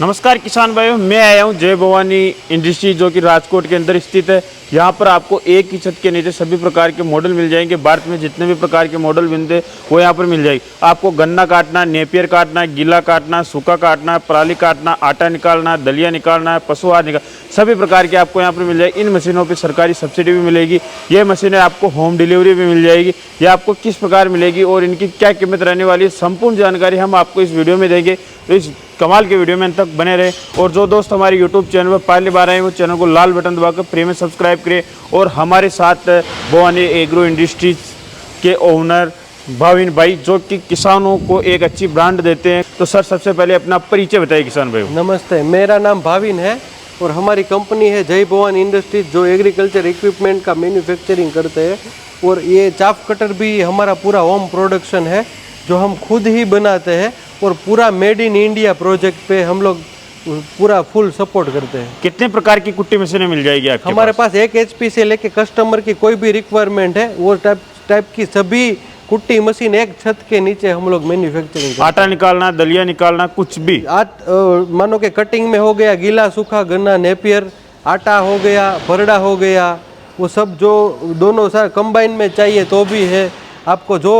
नमस्कार किसान भाइयों, मैं आया हूँ जय भवानी इंडस्ट्री जो कि राजकोट के अंदर स्थित है। यहाँ पर आपको एक ही छत के नीचे सभी प्रकार के मॉडल मिल जाएंगे। भारत में जितने भी प्रकार के मॉडल बनते हैं वो यहाँ पर मिल जाएगी। आपको गन्ना काटना, नेपियर काटना, गीला काटना, सूखा काटना, पराली काटना, आटा निकालना, दलिया निकालना, पशु आहार निकाल, सभी प्रकार के आपको यहाँ पर मिल जाएगी। इन मशीनों पर सरकारी सब्सिडी भी मिलेगी। ये मशीनें आपको होम डिलीवरी भी मिल जाएगी। ये आपको किस प्रकार मिलेगी और इनकी क्या कीमत रहने वाली है, संपूर्ण जानकारी हम आपको इस वीडियो में देंगे। तो इस कमाल के वीडियो में अंत तक बने रहे। और जो दोस्त हमारे यूट्यूब चैनल पर पहली बार आए वो चैनल को लाल बटन दबाकर फ्री में सब्सक्राइब करें। और हमारे साथ भवानी एग्रो इंडस्ट्रीज के ओनर भाविन भाई जो कि किसानों को एक अच्छी ब्रांड देते हैं। तो सर, सबसे पहले अपना परिचय बताइए किसान भाई। नमस्ते, मेरा नाम भाविन है और हमारी कंपनी है जय भवानी इंडस्ट्रीज जो एग्रीकल्चर इक्विपमेंट का मैन्युफैक्चरिंग करते हैं। और ये चाप कटर भी हमारा पूरा होम प्रोडक्शन है जो हम खुद ही बनाते हैं और पूरा मेड इन इंडिया प्रोजेक्ट पे हम लोग पूरा फुल सपोर्ट करते हैं। कितने प्रकार की कुट्टी मशीनें मिल जाएगी आपके हमारे पास 1 HP से लेके कस्टमर की कोई भी रिक्वायरमेंट है वो टाइप की सभी कुट्टी मशीन एक छत के नीचे हम लोग मैन्युफैक्चरिंग करते हैं। आटा निकालना, दलिया निकालना, कुछ भी मानो के कटिंग में हो गया गीला सूखा गन्ना नेपियर, आटा हो गया, भरडा हो गया, वो सब जो दोनों सारे कंबाइन में चाहिए तो भी है। आपको जो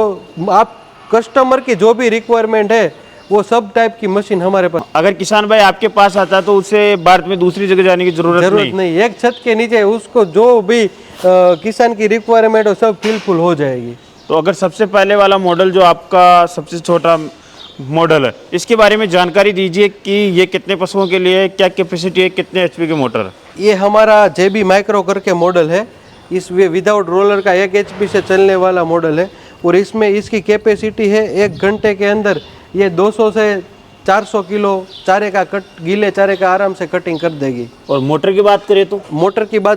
आप कस्टमर की जो भी रिक्वायरमेंट है वो सब टाइप की मशीन हमारे पास। अगर किसान भाई आपके पास आता है तो उसे भारत में दूसरी जगह जाने की जरूरत नहीं। एक छत के नीचे उसको जो भी किसान की रिक्वायरमेंट हो सब फिलफुल हो जाएगी। तो अगर सबसे पहले वाला मॉडल जो आपका सबसे छोटा मॉडल है, इसके बारे में जानकारी दीजिए कि ये कितने पशुओं के लिए, क्या कैपेसिटी है, कितने HP के मोटर है। ये हमारा JB माइक्रो करके मॉडल है। इस विदाउट रोलर का 1 HP से चलने वाला मॉडल है और इसमें इसकी कैपेसिटी है 1 घंटे के अंदर ये 200 से 400 किलो चारे का गीले चारे का आराम से कटिंग कर देगी। और मोटर की बात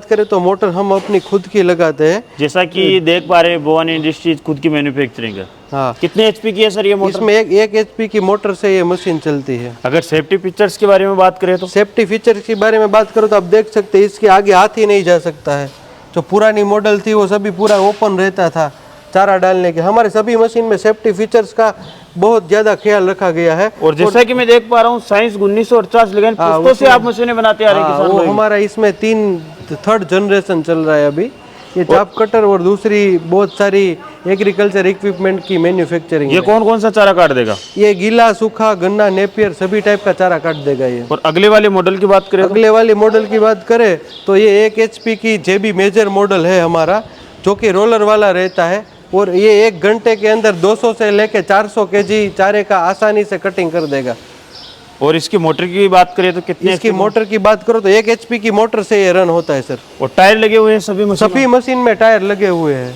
करें तो मोटर हम अपनी खुद की लगाते हैं। जैसा कि देख पा रहे हैं भवानी इंडस्ट्रीज खुद की मैन्युफैक्चरिंग है। हाँ, कितने HP की है सर ये मोटर? इसमें एक HP की मोटर से ये मशीन चलती है। अगर सेफ्टी फीचर्स के बारे में बात करें तो सेफ्टी फीचर्स के बारे में बात करो तो आप देख सकते हैं इसके आगे हाथ ही नहीं जा सकता है। जो पुरानी मॉडल थी वो सभी पूरा ओपन रहता था चारा डालने के। हमारे सभी मशीन में सेफ्टी फीचर्स का बहुत ज्यादा ख्याल रखा गया है। और जैसा कि मैं देख पा रहा हूँ साइंस 1948 लेकिन पुश्तों से आप मशीनें बनाते आ रहे हैं। वो हमारा इसमें 3rd जनरेशन चल रहा है अभी। ये चाप कटर और दूसरी बहुत सारी एग्रीकल्चर इक्विपमेंट की मैन्युफैक्चरिंग। ये कौन कौन सा चारा काट देगा? ये गीला सूखा गन्ना नेपियर सभी टाइप का चारा काट देगा ये। और अगले वाले मॉडल की बात करें तो ये 1 HP की JB मेजर मॉडल है हमारा जो कि रोलर वाला रहता है और ये 1 घंटे के अंदर 200 से लेके 400 kg चारे का आसानी से कटिंग कर देगा। और इसकी मोटर की बात करें तो कितने? इसकी मोटर की बात करो तो 1 HP की मोटर से ये रन होता है सर। और टायर लगे हुए हैं सभी मशीन में टायर लगे हुए हैं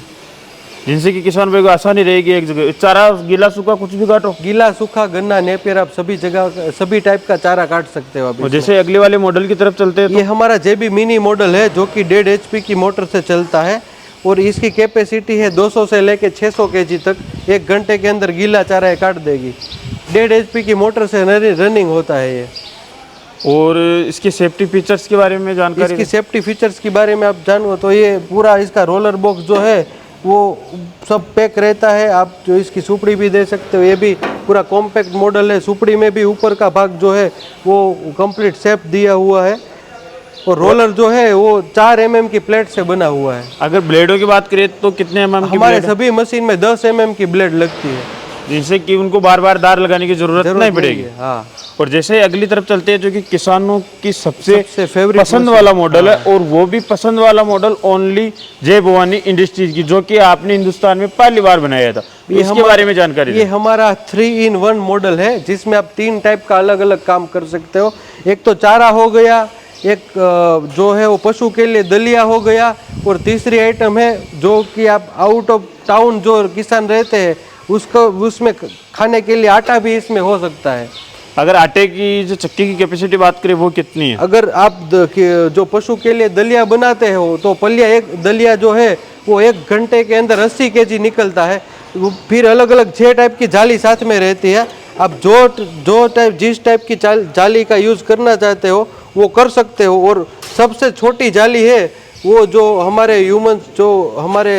जिनसे कि किसान भाई को आसानी रहेगी। एक जगह चारा गीला सूखा कुछ भी काटो, गीला सूखा गन्ना नेपियर आप सभी जगह सभी टाइप का चारा काट सकते हो। और जैसे अगले वाले मॉडल की तरफ चलते हैं तो ये हमारा JB मिनी मॉडल है जो कि 1.5 HP की मोटर से चलता है और इसकी कैपेसिटी है 200 से लेके 600 kg तक 1 घंटे के अंदर गीला चारा काट देगी। 1.5 HP की मोटर से रनिंग होता है ये। और इसकी सेफ्टी फीचर्स के बारे में जानकारी? इसकी सेफ्टी फीचर्स के बारे में आप जानो तो ये पूरा इसका रोलर बॉक्स जो है वो सब पैक रहता है। आप जो इसकी सुपड़ी भी दे सकते हो। ये भी पूरा कॉम्पैक्ट मॉडल है। सुपड़ी में भी ऊपर का भाग जो है वो कंप्लीट शेप दिया हुआ है और रोलर जो है वो 4 mm की प्लेट से बना हुआ है। अगर ब्लेडों की बात करें तो कितने mm की? हमारे सभी मशीन में 10 mm की ब्लेड लगती है जिनसे कि उनको बार बार दार लगाने की जरूरत नहीं पड़ेगी। हाँ। और जैसे अगली तरफ चलते हैं जो कि किसानों की सबसे फेवरेट पसंद वाला मॉडल है। और वो भी पसंद वाला मॉडल ओनली जय भवानी इंडस्ट्रीज की जो कि आपने हिंदुस्तान में पहली बार बनाया था। इसके बारे में जानकारी? ये हमारा 3-in-1 मॉडल है जिसमें आप 3 टाइप का अलग अलग काम कर सकते हो। एक तो चारा हो गया, एक जो है वो पशु के लिए दलिया हो गया और तीसरी आइटम है जो कि आप आउट ऑफ टाउन जो किसान रहते हैं उसमें खाने के लिए आटा भी इसमें हो सकता है। अगर आटे की जो चक्की की कैपेसिटी बात करें वो कितनी है? अगर आप जो पशु के लिए दलिया बनाते हो तो एक दलिया जो है वो 1 घंटे के अंदर 80 kg निकलता है। फिर अलग अलग 6 टाइप की जाली साथ में रहती है। आप जिस टाइप की जाली का यूज़ करना चाहते हो वो कर सकते हो। और सबसे छोटी जाली है वो जो हमारे ह्यूमंस जो हमारे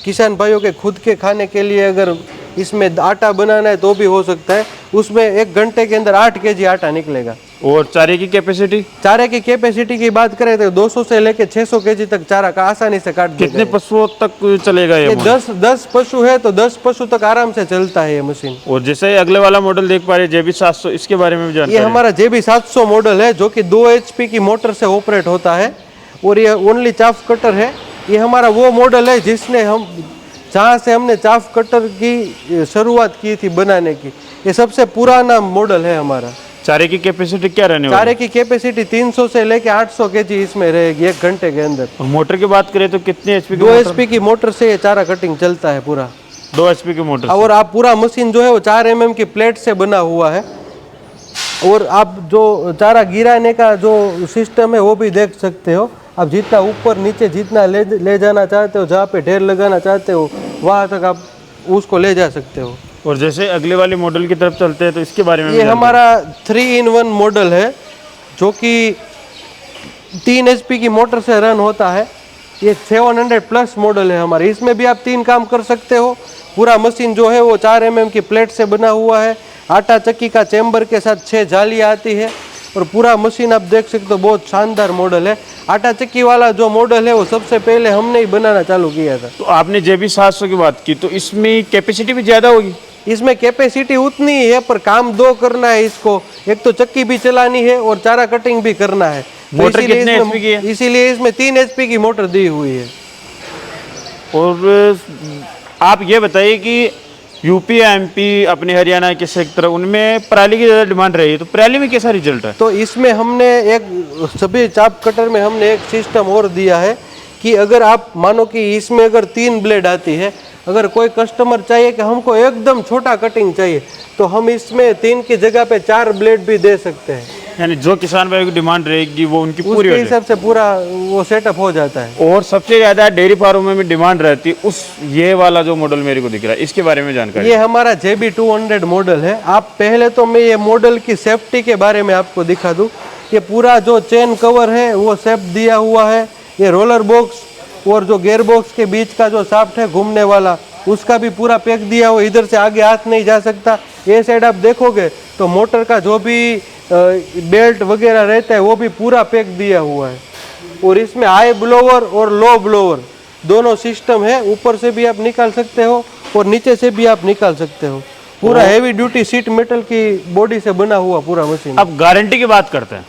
किसान भाइयों के खुद के खाने के लिए अगर इसमें आटा बनाना है तो भी हो सकता है। उसमें 1 घंटे के अंदर 8 kg आटा निकलेगा। और चारे की कैपेसिटी चारे की कैपेसिटी की बात करें तो 200 से लेके 600 केजी तक चारा का आसानी से काट देगा। कितने पशुओं तक चलेगा ये ये मॉडल? 10 पशु है तो 10 पशु तक आराम से चलता है ये मशीन। और जैसे अगले वाला मॉडल देख पा रहे हैं JB 700, इसके बारे में भी ये जानकारी। हमारा JB 700 मॉडल है जो कि 2 HP की मोटर से ऑपरेट होता है और ये ओनली चाफ कटर है। ये हमारा वो मॉडल है जिसने हम जहाँ से हमने चाफ कटर की शुरुआत की थी बनाने की, ये सबसे पुराना मॉडल है हमारा। चारे की कैपेसिटी क्या रहने वाली? चारे की कैपेसिटी 300 से लेके 800 केजी इसमें रहेगी 1 घंटे के अंदर। और मोटर की बात करें तो कितने HP की 2 मोटर? HP की मोटर से ये चारा कटिंग चलता है पूरा। 2 HP की मोटर से। और आप पूरा मशीन जो है वो 4 mm की प्लेट से बना हुआ है। और आप जो चारा गिराने का जो सिस्टम है वो भी देख सकते हो। आप जितना ऊपर नीचे जितना ले जाना चाहते हो, जहाँ पे ढेर लगाना चाहते हो वहाँ तक आप उसको ले जा सकते हो। और जैसे अगले वाले मॉडल की तरफ चलते हैं तो इसके बारे में ये हमारा 3-in-1 मॉडल है जो कि 3 HP की मोटर से रन होता है। ये 700+ मॉडल है हमारे। इसमें भी आप 3 काम कर सकते हो। पूरा मशीन जो है वो 4 mm की प्लेट से बना हुआ है। आटा चक्की का चैम्बर के साथ 6 जालियाँ आती है और पूरा मशीन आप देख सकते हो, बहुत शानदार मॉडल है। आटा चक्की वाला जो मॉडल है वो सबसे पहले हमने ही बनाना चालू किया था। तो आपने JB 700 की बात की तो इसमें कैपेसिटी भी ज़्यादा होगी? इसमें कैपेसिटी उतनी ही है पर काम 2 करना है इसको। एक तो चक्की भी चलानी है और चारा कटिंग भी करना है। मोटर कितने HP की है? इसीलिए इसमें 3 HP की मोटर दी हुई है। और आप ये बताइए कि यूपी MP अपने हरियाणा के सेक्टर उनमें पराली की ज़्यादा डिमांड रही है, तो पराली में कैसा रिजल्ट है? तो इसमें हमने एक सभी चाप कटर में हमने एक सिस्टम और दिया है कि अगर आप मानो कि इसमें अगर 3 ब्लेड आती है, अगर कोई कस्टमर चाहिए कि हमको एकदम छोटा कटिंग चाहिए तो हम इसमें 3 की जगह पे 4 ब्लेड भी दे सकते हैं। यानी जो किसान भाई की डिमांड रहेगी वो उनकी पूरी उसके हो जाएगी। हिसाब से पूरा वो सेटअप हो जाता है। और सबसे ज़्यादा डेयरी फार्मों में डिमांड रहती है उस ये वाला जो मॉडल मेरे को दिख रहा है, इसके बारे में जानकारी। ये हमारा JB 200 मॉडल है। आप पहले तो मैं ये मॉडल की सेफ्टी के बारे में आपको दिखा दूं। ये पूरा जो चेन कवर है वो सेफ दिया हुआ है। ये रोलर बॉक्स और जो गेयर बॉक्स के बीच का जो शाफ्ट है घूमने वाला उसका भी पूरा पैक दिया हुआ। इधर से आगे हाथ नहीं जा सकता। ये साइड आप देखोगे तो मोटर का जो भी बेल्ट वगैरह रहता है वो भी पूरा पैक दिया हुआ है। और इसमें हाई ब्लोवर और लो ब्लोवर दोनों सिस्टम है। ऊपर से भी आप निकाल सकते हो और नीचे से भी आप निकाल सकते हो। पूरा हेवी ड्यूटी सीट मेटल की बॉडी से बना हुआ पूरा मशीन। अब गारंटी की बात करते हैं।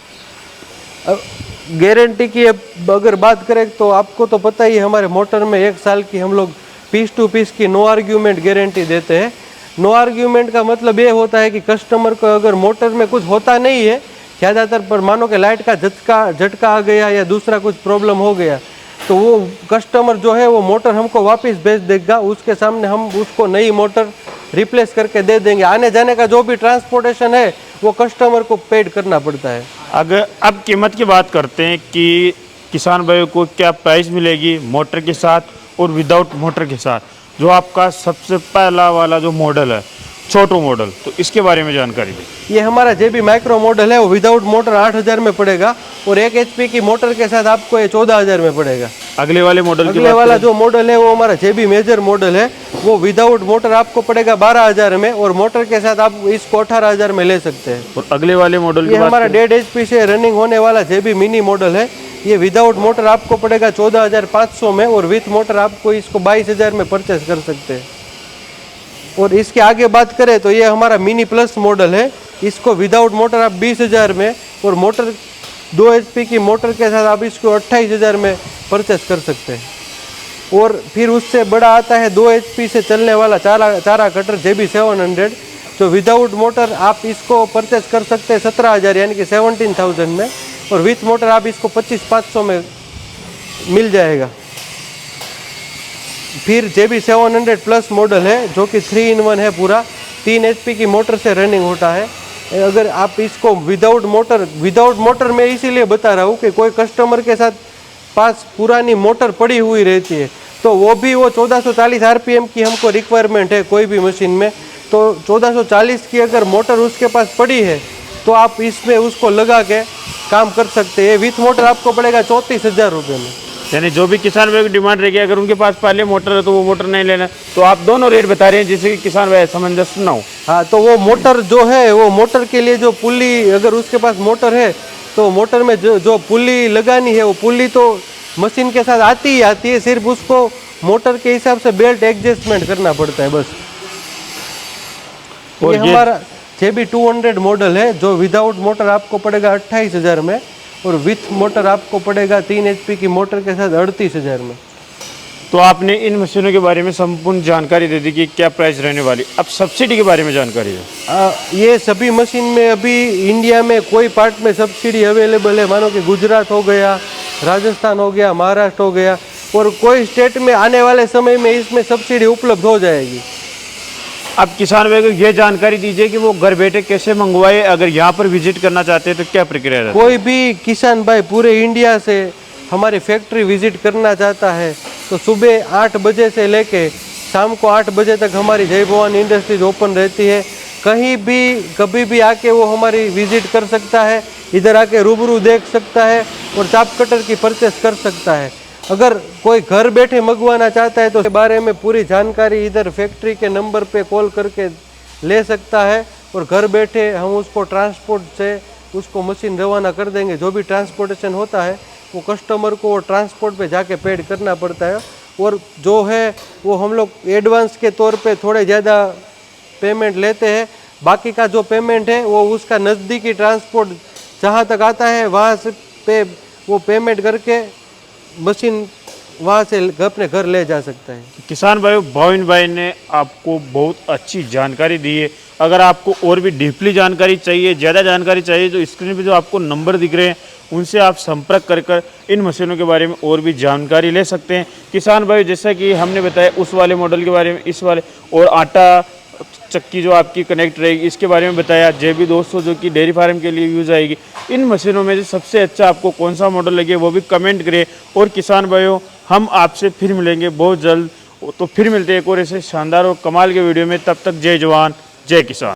गारंटी की अगर बात करें तो आपको तो पता ही है, हमारे मोटर में 1 साल की हम लोग पीस टू पीस की नो आर्ग्यूमेंट गारंटी देते हैं। नो आर्ग्यूमेंट का मतलब ये होता है कि कस्टमर को अगर मोटर में कुछ होता नहीं है, ज़्यादातर पर मानो कि लाइट का झटका आ गया या दूसरा कुछ प्रॉब्लम हो गया तो वो कस्टमर जो है वो मोटर हमको वापस भेज देगा। उसके सामने हम उसको नई मोटर रिप्लेस करके दे देंगे। आने जाने का जो भी ट्रांसपोर्टेशन है वो कस्टमर को पेड करना पड़ता है। अगर अब कीमत की बात करते हैं कि किसान भाइयों को क्या प्राइस मिलेगी मोटर के साथ और विदाउट मोटर के साथ, जो आपका सबसे पहला वाला जो मॉडल है छोटो मॉडल, तो इसके बारे में जानकारी दें। ये हमारा JB माइक्रो मॉडल है। वो विदाउट मोटर 8000 में पड़ेगा और 1 HP की मोटर के साथ आपको ये 14000 में पड़ेगा। अगले वाले मॉडल की अगले बात वाला करें जो मॉडल है वो हमारा JB मेजर मॉडल है। वो विदाउट मोटर आपको पड़ेगा 12000 में और मोटर के साथ आप इसको 18000 में ले सकते हैं। और अगले वाले मॉडल की ये बात हमारा करें 1.5 HP से रनिंग होने वाला JB मिनी मॉडल है। ये विदाउट मोटर आपको पड़ेगा 14500 में और विथ मोटर आपको इसको 22000 में परचेस कर सकते हैं। और इसके आगे बात करें तो ये हमारा मिनी प्लस मॉडल है। इसको विदाउट मोटर आप 20000 में और मोटर 2 HP की मोटर के साथ आप इसको 28000 में परचेस कर सकते हैं। और फिर उससे बड़ा आता है 2 HP से चलने वाला चारा कटर JB 700, जो विदाउट मोटर आप इसको परचेस कर सकते हैं 17000 यानी कि 17000 में और विथ मोटर आप इसको 25500 में मिल जाएगा। फिर JB 700 प्लस मॉडल है जो कि 3-in-1 है। पूरा 3 HP की मोटर से रनिंग होता है। अगर आप इसको विदाउट मोटर मैं इसीलिए बता रहा हूँ कि कोई कस्टमर के साथ पास पुरानी मोटर पड़ी हुई रहती है तो वो 1440 RPM की हमको रिक्वायरमेंट है कोई भी मशीन में, तो 1440 की अगर मोटर उसके पास पड़ी है तो आप इसमें उसको लगा के काम कर सकते हैं। विथ मोटर आपको पड़ेगा 34000 रुपये में। यानी जो भी किसान भाई की डिमांड रहेगी, अगर उनके पास पहले मोटर है तो वो मोटर नहीं लेना, तो आप दोनों रेट बता रहे हैं जिससे कि किसान भाई असमंजस ना हो। हाँ, तो वो मोटर जो है, वो मोटर के लिए जो पुल्ली, अगर उसके पास मोटर है तो मोटर में जो पुल्ली लगानी है, वो पुल्ली तो मशीन के साथ आती ही आती है, सिर्फ उसको मोटर के हिसाब से बेल्ट एडजस्टमेंट करना पड़ता है बस। और ये हमारा JB 200 मॉडल है, जो विदाउट मोटर आपको पड़ेगा 28,000 में, और विथ मोटर आपको पड़ेगा 3 HP की मोटर के साथ 38,000 में। तो आपने इन मशीनों के बारे में संपूर्ण जानकारी दे दी कि क्या प्राइस रहने वाली। अब सब्सिडी के बारे में जानकारी है। ये सभी मशीन में अभी इंडिया में कोई पार्ट में सब्सिडी अवेलेबल है, मानो कि गुजरात हो गया, राजस्थान हो गया, महाराष्ट्र हो गया, और कोई स्टेट में आने वाले समय में इसमें सब्सिडी उपलब्ध हो जाएगी। अब किसान भाई को ये जानकारी दीजिए कि वो घर बैठे कैसे मंगवाए, अगर यहाँ पर विजिट करना चाहते हैं तो क्या प्रक्रिया रहती है? कोई भी किसान भाई पूरे इंडिया से हमारी फैक्ट्री विजिट करना चाहता है तो सुबह 8 बजे से लेके शाम को 8 बजे तक हमारी जय भवानी इंडस्ट्रीज ओपन रहती है। कहीं भी कभी भी आके वो हमारी विजिट कर सकता है, इधर आके रूबरू देख सकता है और चाप कटर की परचेस कर सकता है। अगर कोई घर बैठे मंगवाना चाहता है तो इसके बारे में पूरी जानकारी इधर फैक्ट्री के नंबर पे कॉल करके ले सकता है, और घर बैठे हम उसको ट्रांसपोर्ट से उसको मशीन रवाना कर देंगे। जो भी ट्रांसपोर्टेशन होता है वो कस्टमर को ट्रांसपोर्ट पे जाके पेड करना पड़ता है, और जो है वो हम लोग एडवांस के तौर पे थोड़े ज़्यादा पेमेंट लेते हैं। बाकी का जो पेमेंट है वो उसका नज़दीकी ट्रांसपोर्ट जहाँ तक आता है वहाँ से पे वो पेमेंट करके मशीन वहाँ से अपने घर ले जा सकता है। किसान भाई भाविन भाई ने आपको बहुत अच्छी जानकारी दी है। अगर आपको और भी डीपली जानकारी चाहिए, ज़्यादा जानकारी चाहिए, तो स्क्रीन पे जो आपको नंबर दिख रहे हैं उनसे आप संपर्क कर इन मशीनों के बारे में और भी जानकारी ले सकते हैं। किसान भाई जैसा कि हमने बताया उस वाले मॉडल के बारे में, इस वाले और आटा चक्की जो आपकी कनेक्ट रहेगी इसके बारे में बताया, JB 200 जो कि डेयरी फार्म के लिए यूज़ आएगी। इन मशीनों में से सबसे अच्छा आपको कौन सा मॉडल लगे वो भी कमेंट करें। और किसान भाइयों हम आपसे फिर मिलेंगे बहुत जल्द, तो फिर मिलते हैं एक और ऐसे शानदार और कमाल के वीडियो में। तब तक जय जवान जय किसान।